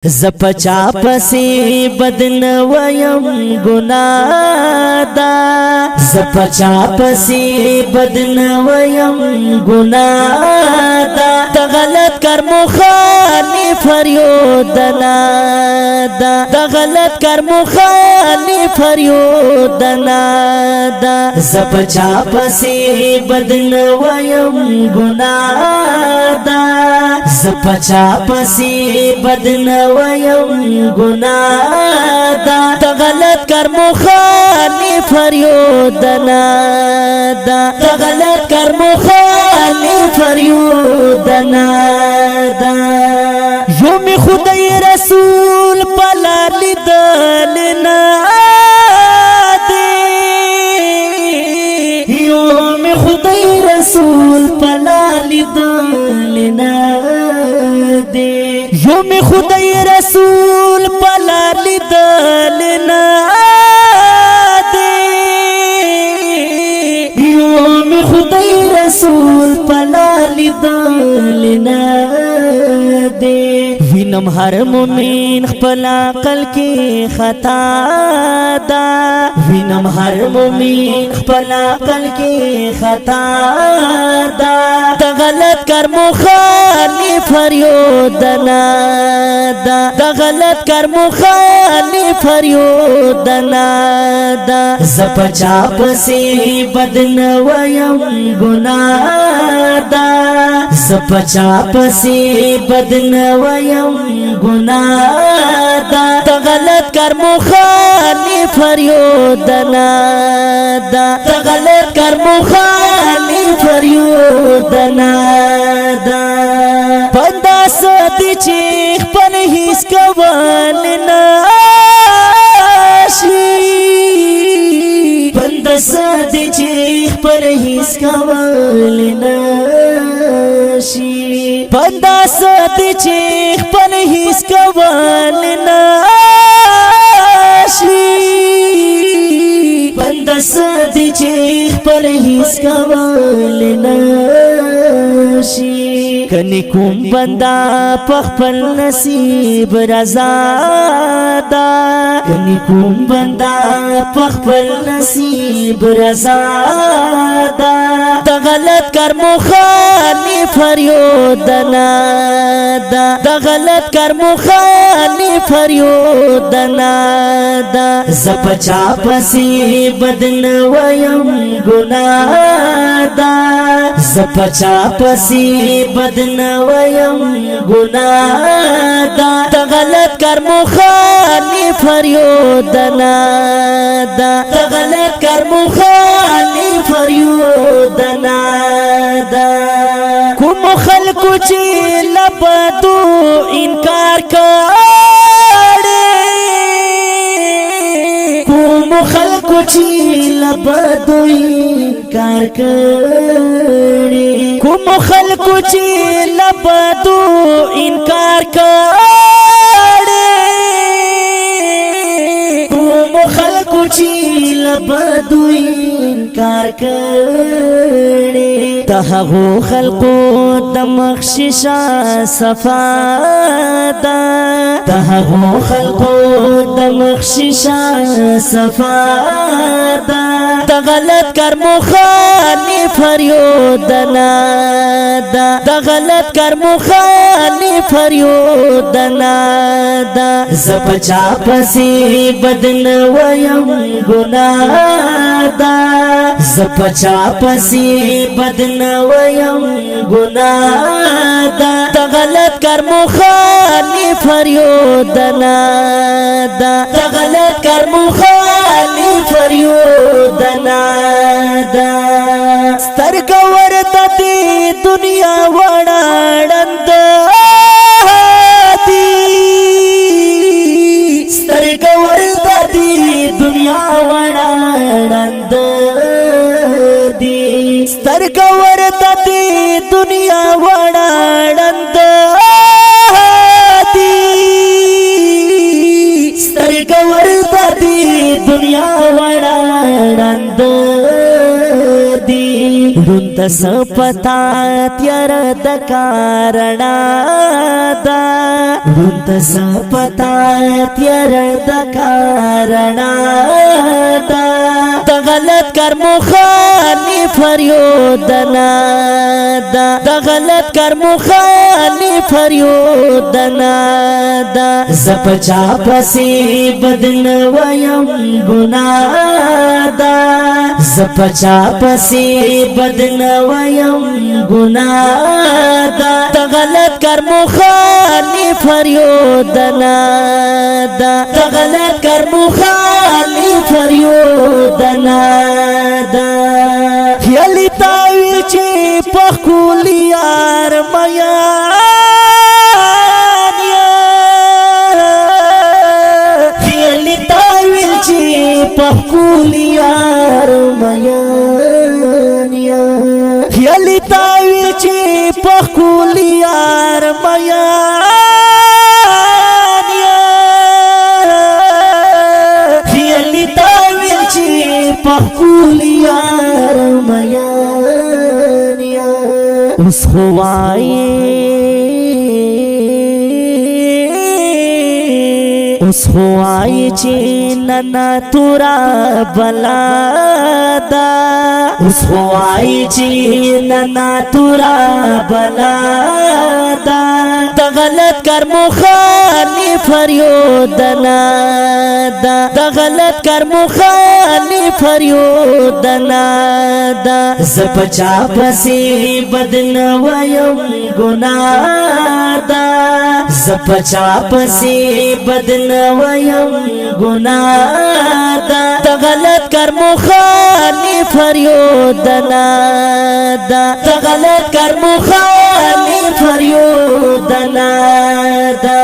زپچا پسی بدن ویم گنادا زپچا پسی بدن ویم گنادا تغلط کر مخالف فریودنادا تغلط کر مخالف فریودنادا زپچا پسی بدن ویم گنادا زپچا پسی بدن ویم گنادا تغلط کر مخالف فریودنادا تغلط کر مخالف فریودنادا یوم خدای رسول پلا لیدلنا یوم خدای رسول پلا لیدلنا یوم خدای رسول پلا لیدلنا یوم خدای رسول پلا لیدلنا وینم هر مومن خپل عقل کې خطا دا وینم هر مومن خپل عقل کې خطا دا غلط کر مخالف فریودنادا غلط کر مخالف فریودنادا زپچا پسی بدن ویم گنادا زپچا پسی بدن ویم گنادا غلط کر مخالف فریودنادا غلط کر مخالف فریودنادا بندا سدی چیخ پن هیس کول ناشی بندا سدی چیخ پن هیس کول ناشی بندا سدی چیخ پن هیس کول ناشی بندا سدی چیخ پن هیس کول ناشی کنی کوم بندا پخپل نصیب رضا دا کنی کوم بندا پخپل نصیب رضا دا غلط کر مخالف فریودنادا غلط کر مخالف فریودنادا زپچا پسی بدن ویم گنادا زپچا پسی بدن ویم گنادا غلط کر مخالف فریودنادا غلط کر مخالف فریودنادا کوم خلقو چی لبدو انکار کړي کوم خلقو چی لبدو انکار کړي کوم خلقو چی لبدو انکار کړي کوم خلقو چی لبدو انکار کړي تهغو خلقو دمخششا صفادا تهغو خلقو دمخششا صفادا غلط کر مخالف فریودنادا غلط کر مخالف فریودنادا زپچا پسی بدن ویم گنادا زپچا پسی بدن ویم گنادا غلط کر مخالف فریودنادا غلط کر مخالف فریودنادا سترګ ورته دی دنیا وړاندند دی سترګ ورته دی دنیا وړاندند دی سترګ ورته دی دنیا وړاندند دی سترګ ورته دی دنیا وړاندند دی د سپتا تیر د کارنا دا د سپتا تیر د کارنا دا د غلط کر مخالف فریودنا دا د غلط کر مخالف فریودنا دا زپچا پسی بدن ویم گناہ دا زپچا پسی بدن ویم گناہ دا د غلط کر مخالف فریودنا دا د غلط کر مخالف فریودنا دا خیالی تاوی چی پخولی یار میان یا خیالی تاوی چی پخولی یار میان یا خیالی تاوی چی پخولی یار میان یا خیالی تاوی چی پخولی یار میان یا اس خوائی اس خوائی چی ننا تورا بلادا اس خوائی چی ننا تورا بلادا د غلط کر مخالف فریودنا دا د غلط کر مخالف فریودنا دا زپچا پسی بدن ویم گناہ دا زپچا پسی بدن ویم گناہ دا د غلط کر مخالف فریودنا دا د غلط کر مخالف فریودنا دا